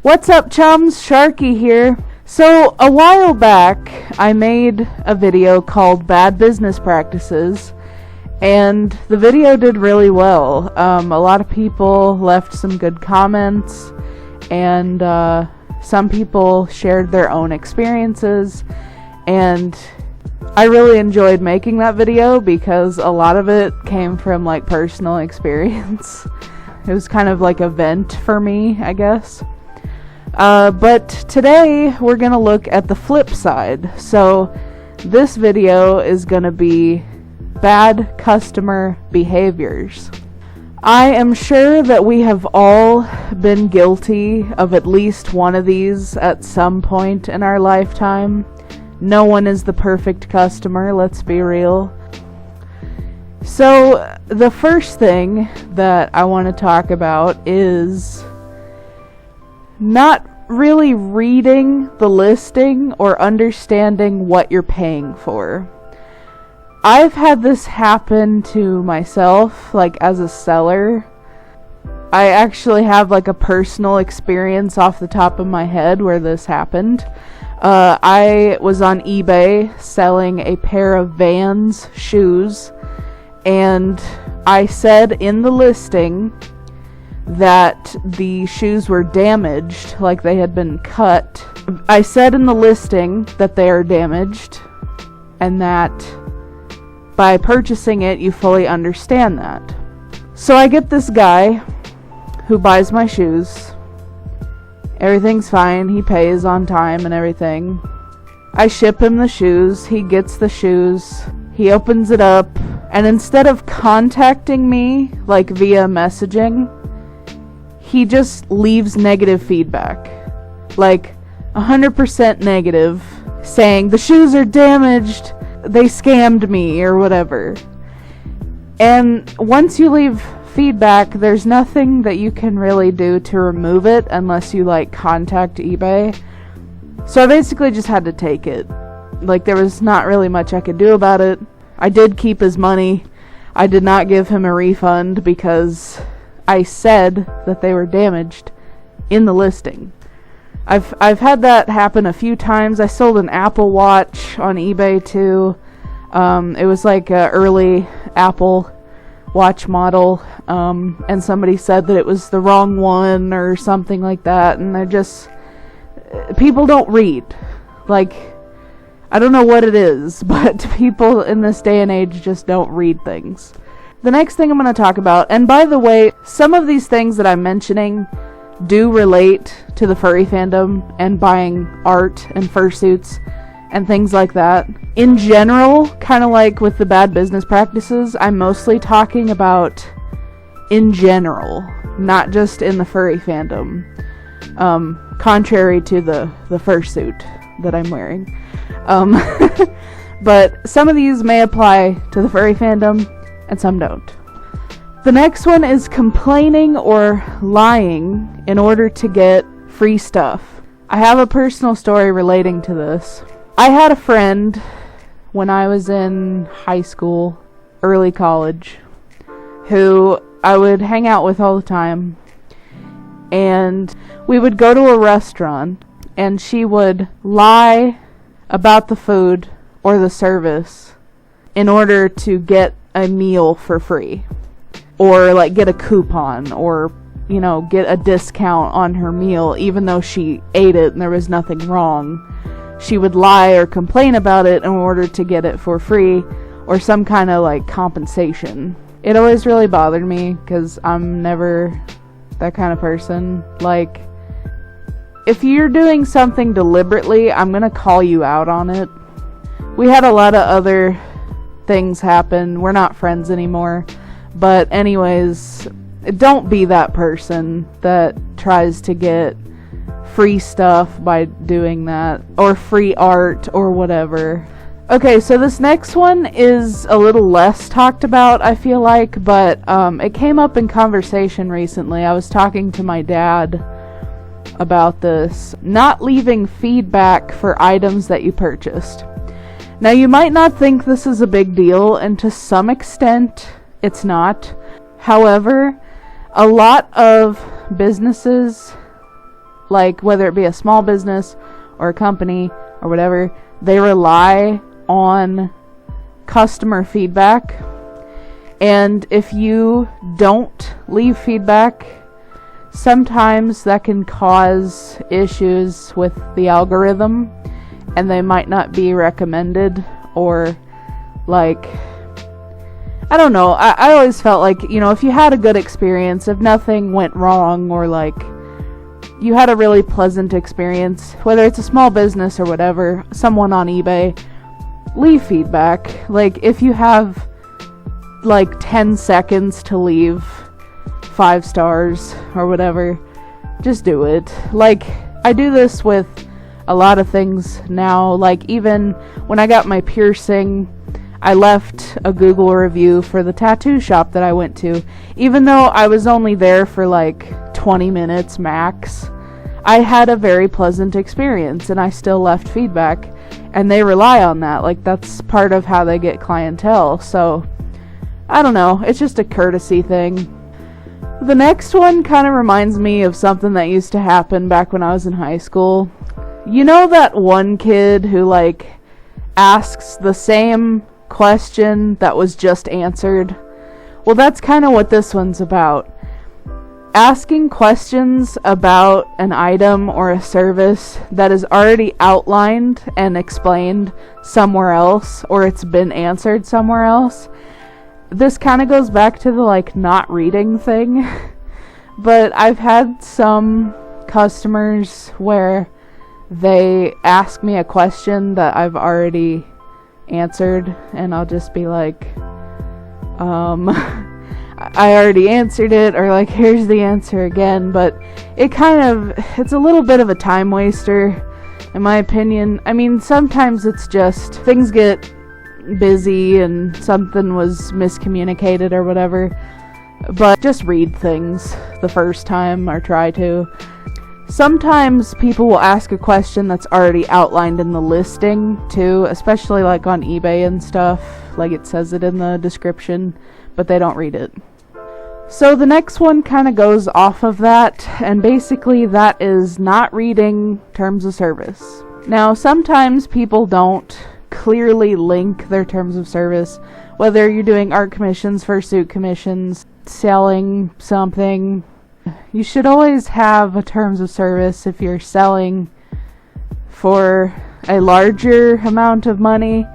What's up, chums? Sharky here. So, a while back, I made a video called Bad Business Practices, and the video did really well. A lot of people left some good comments, and some people shared their own experiences, and I really enjoyed making that video because a lot of it came from like personal experience. It was kind of like a vent for me, I guess. But today we're gonna look at the flip side. So this video is gonna be bad customer behaviors. I am sure that we have all been guilty of at least one of these at some point in our lifetime. No one is the perfect customer, let's be real. So the first thing that I want to talk about is not really reading the listing or understanding what you're paying for. I've had this happen to myself, like as a seller. I actually have like a personal experience off the top of my head where this happened. I was on eBay selling a pair of Vans shoes, and I said in the listing that the shoes were damaged, like they had been cut. I said in the listing that they are damaged, and that by purchasing it, you fully understand that. So I get this guy who buys my shoes. Everything's fine, he pays on time and everything. I ship him the shoes, he gets the shoes, he opens it up, and instead of contacting me, like via messaging, he just leaves negative feedback. Like 100% negative, saying the shoes are damaged, they scammed me, or whatever. And once you leave feedback, there's nothing that you can really do to remove it unless you like contact eBay. So I basically just had to take it. Like there was not really much I could do about it. I did keep his money. I did not give him a refund because I said that they were damaged in the listing. I've had that happen a few times. I sold an Apple Watch on eBay too. It was like an early Apple Watch model, and somebody said that it was the wrong one or something like that, and people don't read. Like, I don't know what it is, but people in this day and age just don't read things. The next thing I'm going to talk about, and by the way, some of these things that I'm mentioning do relate to the furry fandom and buying art and fursuits and things like that. In general, kind of like with the bad business practices, I'm mostly talking about in general, not just in the furry fandom. Contrary to the fursuit that I'm wearing. But some of these may apply to the furry fandom and some don't. The next one is complaining or lying in order to get free stuff. I have a personal story relating to this. I had a friend when I was in high school, early college, who I would hang out with all the time, and we would go to a restaurant and she would lie about the food or the service in order to get a meal for free, or like get a coupon, or get a discount on her meal even though she ate it and there was nothing wrong. She would lie or complain about it in order to get it for free or some kind of like compensation. It always really bothered me because I'm never that kind of person. Like, if you're doing something deliberately, I'm gonna call you out on it. We had a lot of other things happen. We're not friends anymore. But anyways, don't be that person that tries to get free stuff by doing that, or free art, or whatever. Okay, so this next one is a little less talked about, I feel like, but it came up in conversation recently. I was talking to my dad about this. Not leaving feedback for items that you purchased. Now, you might not think this is a big deal, and to some extent, it's not. However, a lot of businesses like whether it be a small business or a company or whatever, they rely on customer feedback. And if you don't leave feedback, sometimes that can cause issues with the algorithm, and they might not be recommended, or like, I don't know. I always felt like, you know, if you had a good experience, if nothing went wrong, or like you had a really pleasant experience, whether it's a small business or whatever, someone on eBay, leave feedback. Like, if you have like 10 seconds to leave 5 stars or whatever, just do it. Like, I do this with a lot of things now. Like, even when I got my piercing, I left a Google review for the tattoo shop that I went to. Even though I was only there for like 20 minutes max, I had a very pleasant experience, and I still left feedback, and they rely on that. Like, that's part of how they get clientele. So I don't know, it's just a courtesy thing. The next one kind of reminds me of something that used to happen back when I was in high school. You know that one kid who like asks the same question that was just answered? Well, that's kind of what this one's about. Asking questions about an item or a service that is already outlined and explained somewhere else, or it's been answered somewhere else. This kind of goes back to the like not reading thing. But I've had some customers where they ask me a question that I've already answered, and I'll just be like, I already answered it, or like, here's the answer again. But it's a little bit of a time waster, in my opinion. I mean, sometimes it's just things get busy and something was miscommunicated or whatever, but just read things the first time, or try to. Sometimes people will ask a question that's already outlined in the listing too, especially like on eBay and stuff, like it says it in the description, but they don't read it. So the next one kind of goes off of that, and basically that is not reading terms of service. Now, sometimes people don't clearly link their terms of service, whether you're doing art commissions, fursuit commissions, selling something. You should always have a terms of service if you're selling for a larger amount of money.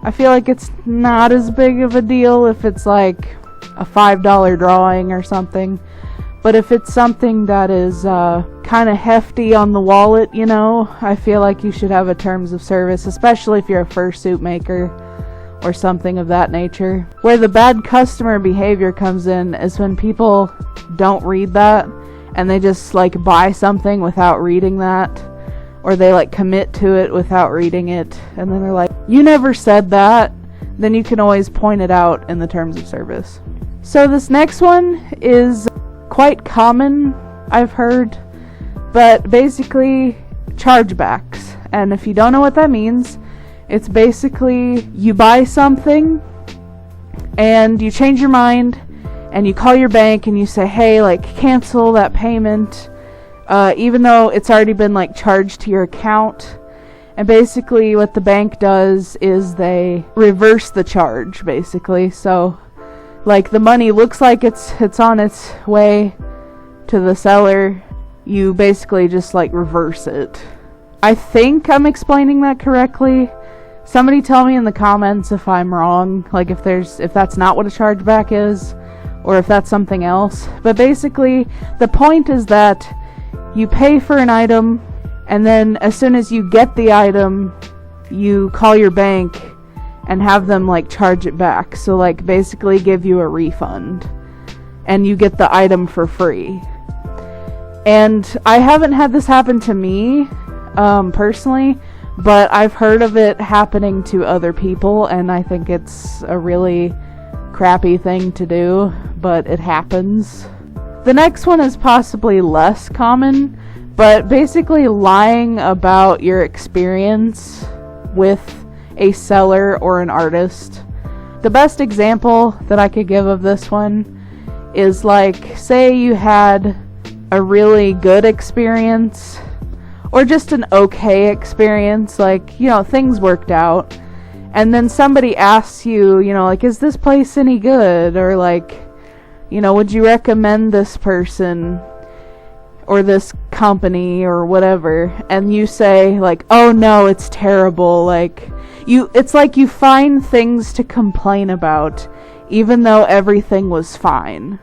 I feel like it's not as big of a deal if it's like a $5 drawing or something. But if it's something that is kind of hefty on the wallet, you know, I feel like you should have a terms of service, especially if you're a fursuit maker or something of that nature. Where the bad customer behavior comes in is when people don't read that, and they just like buy something without reading that, or they like commit to it without reading it, and then they're like, you never said that. Then you can always point it out in the terms of service. So this next one is quite common, I've heard, but basically chargebacks. And if you don't know what that means, it's basically you buy something and you change your mind and you call your bank and you say, hey, like, cancel that payment, even though it's already been like charged to your account. And basically what the bank does is they reverse the charge, basically. So like the money looks like it's on its way to the seller, you basically just like reverse it. I think I'm explaining that correctly. Somebody tell me in the comments if I'm wrong, like if that's not what a chargeback is, or if that's something else. But basically the point is that you pay for an item, and then as soon as you get the item, you call your bank and have them like charge it back. So like basically give you a refund, and you get the item for free. And I haven't had this happen to me personally, but I've heard of it happening to other people, and I think it's a really crappy thing to do, but it happens. The next one is possibly less common, but basically lying about your experience with a seller or an artist. The best example that I could give of this one is like, say you had a really good experience or just an okay experience, like, you know, things worked out, and then somebody asks you, you know, like, is this place any good, or like, you know, would you recommend this person or this company or whatever, and you say like, oh no, it's terrible, like, it's like you find things to complain about even though everything was fine.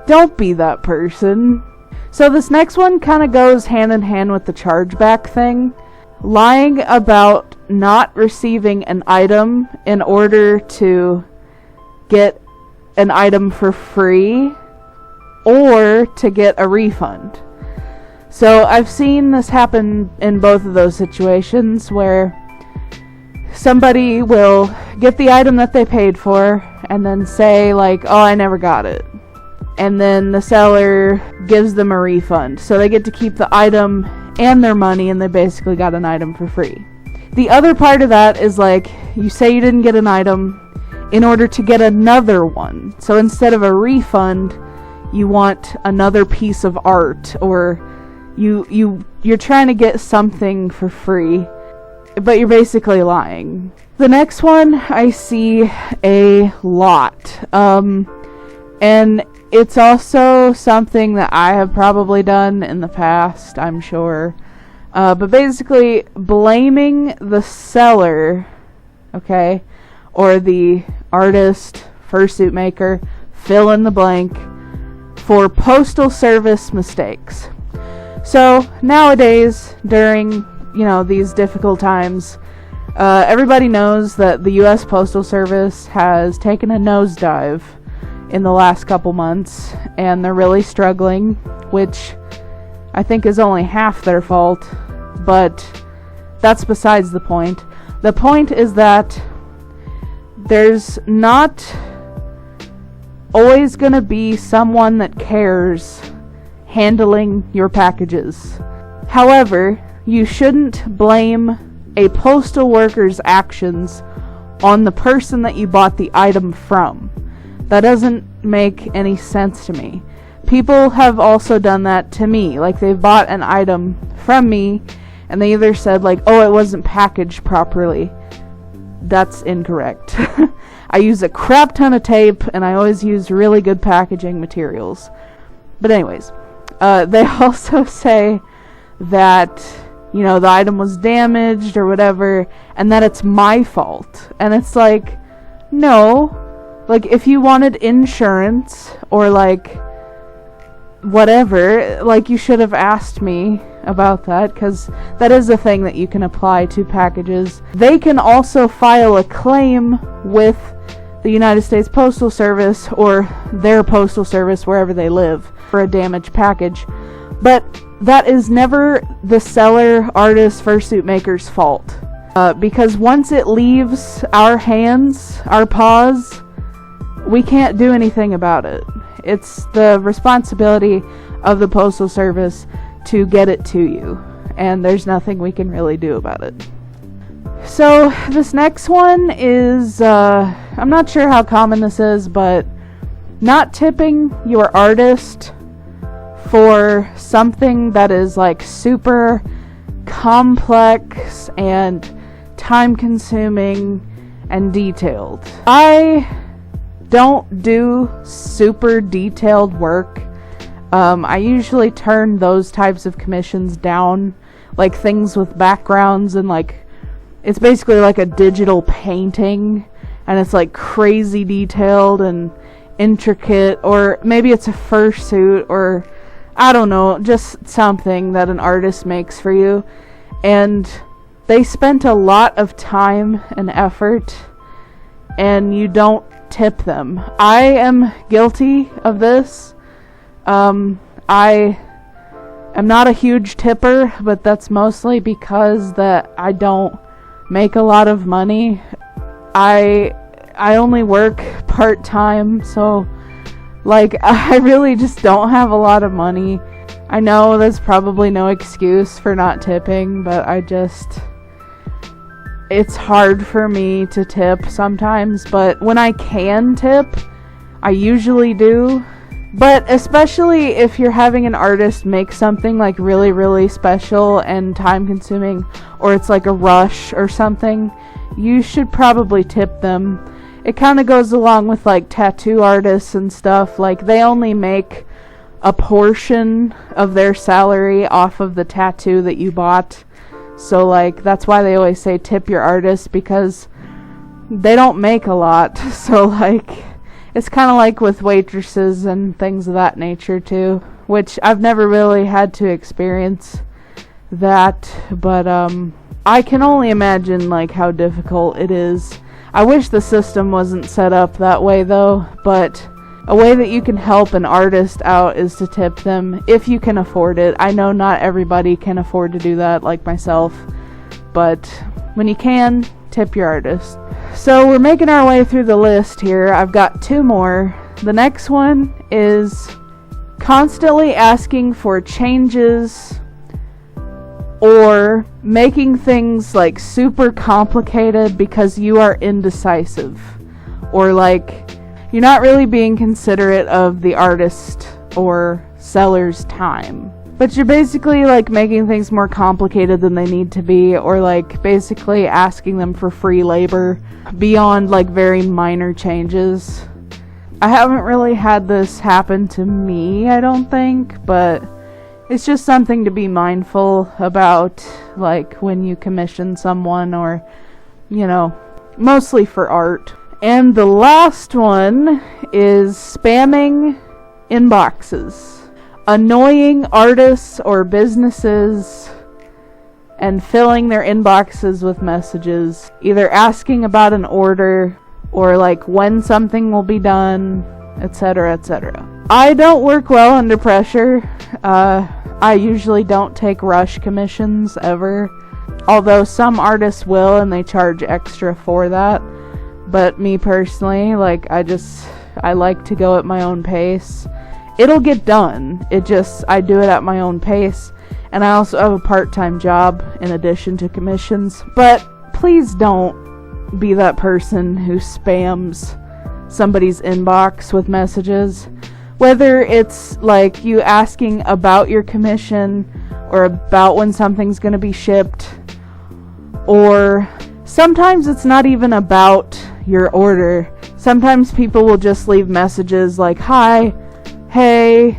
Don't be that person. So this next one kind of goes hand in hand with the chargeback thing. Lying about not receiving an item in order to get an item for free or to get a refund. So I've seen this happen in both of those situations where somebody will get the item that they paid for and then say like, oh, I never got it. And then the seller gives them a refund. So they get to keep the item and their money, and they basically got an item for free. The other part of that is like, you say you didn't get an item in order to get another one. So instead of a refund, you want another piece of art, or you're trying to get something for free, but you're basically lying. The next one I see a lot. And it's also something that I have probably done in the past, I'm sure. But basically, blaming the seller, okay, or the artist, fursuit maker, fill in the blank, for postal service mistakes. So nowadays, during, you know, these difficult times, everybody knows that the U.S. Postal Service has taken a nosedive in the last couple months, and they're really struggling, which I think is only half their fault, but that's besides the point. The point is that there's not always going to be someone that cares handling your packages. However, you shouldn't blame a postal worker's actions on the person that you bought the item from. That doesn't make any sense to me. People have also done that to me. Like, they've bought an item from me and they either said like, oh, it wasn't packaged properly. That's incorrect. I use a crap ton of tape, and I always use really good packaging materials. But anyways, they also say that, you know, the item was damaged or whatever, and that it's my fault. And it's like, no. Like, if you wanted insurance or like whatever, like, you should have asked me about that, because that is a thing that you can apply to packages. They can also file a claim with the United States Postal Service or their postal service wherever they live for a damaged package, but that is never the seller, artist, fursuit maker's fault, because once it leaves our hands, our paws, we can't do anything about it. It's the responsibility of the Postal Service to get it to you, and there's nothing we can really do about it. So this next one is, I'm not sure how common this is, but not tipping your artist for something that is like super complex and time consuming and detailed. I don't do super detailed work. I usually turn those types of commissions down, like things with backgrounds and like, it's basically like a digital painting, and it's like crazy detailed and intricate, or maybe it's a fursuit, or I don't know, just something that an artist makes for you, and they spent a lot of time and effort, and you don't tip them. I am guilty of this. I am not a huge tipper, but that's mostly because that I don't make a lot of money. I only work part-time, so like, I really just don't have a lot of money. I know there's probably no excuse for not tipping, but it's hard for me to tip sometimes, but when I can tip, I usually do, But especially if you're having an artist make something like really, really special and time consuming, or it's like a rush or something, you should probably tip them. It kind of goes along with like tattoo artists and stuff. Like they only make a portion of their salary off of the tattoo that you bought. So like that's why they always say tip your artist, because they don't make a lot. So like it's kind of like with waitresses and things of that nature too, which I've never really had to experience that, but I can only imagine like how difficult it is. I wish the system wasn't set up that way though, but a way that you can help an artist out is to tip them if you can afford it. I know not everybody can afford to do that, like myself, but when you can, tip your artist. So we're making our way through the list here. I've got 2 more. The next one is constantly asking for changes or making things like super complicated because you are indecisive, or like you're not really being considerate of the artist or seller's time. But you're basically like making things more complicated than they need to be, or like basically asking them for free labor beyond like very minor changes. I haven't really had this happen to me, I don't think, but it's just something to be mindful about, like when you commission someone, or, you know, mostly for art. And the last one is spamming inboxes. Annoying artists or businesses and filling their inboxes with messages, either asking about an order or like when something will be done, etc., etc. I don't work well under pressure. I usually don't take rush commissions ever, although some artists will and they charge extra for that. But me personally, like I like to go at my own pace. It'll get done. I do it at my own pace. And I also have a part-time job in addition to commissions. But please don't be that person who spams somebody's inbox with messages. Whether it's like you asking about your commission, or about when something's going to be shipped, or sometimes it's not even about your order. Sometimes people will just leave messages like, hi, hey,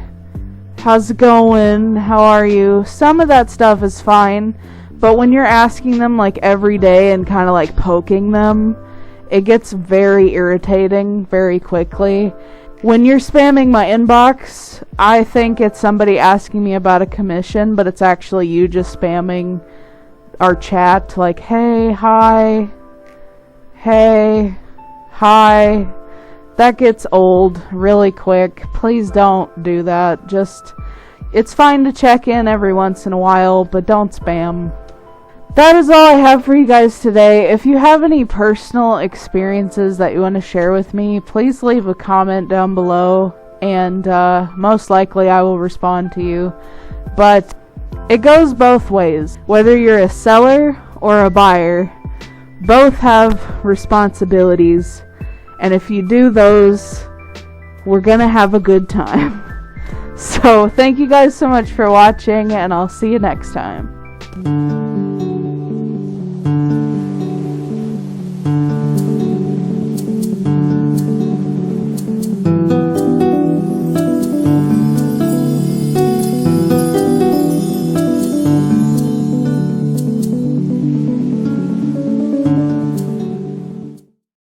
how's it going? How are you? Some of that stuff is fine, but when you're asking them like every day and kind of like poking them, it gets very irritating very quickly. When you're spamming my inbox, I think it's somebody asking me about a commission, but it's actually you just spamming our chat like, hey, hi, That gets old really quick. Please don't do that. It's fine to check in every once in a while, but don't spam. That is all I have for you guys today. If you have any personal experiences that you want to share with me, please leave a comment down below, and most likely I will respond to you. But it goes both ways. Whether you're a seller or a buyer, both have responsibilities. And if you do those, we're gonna have a good time. So thank you guys so much for watching, and I'll see you next time.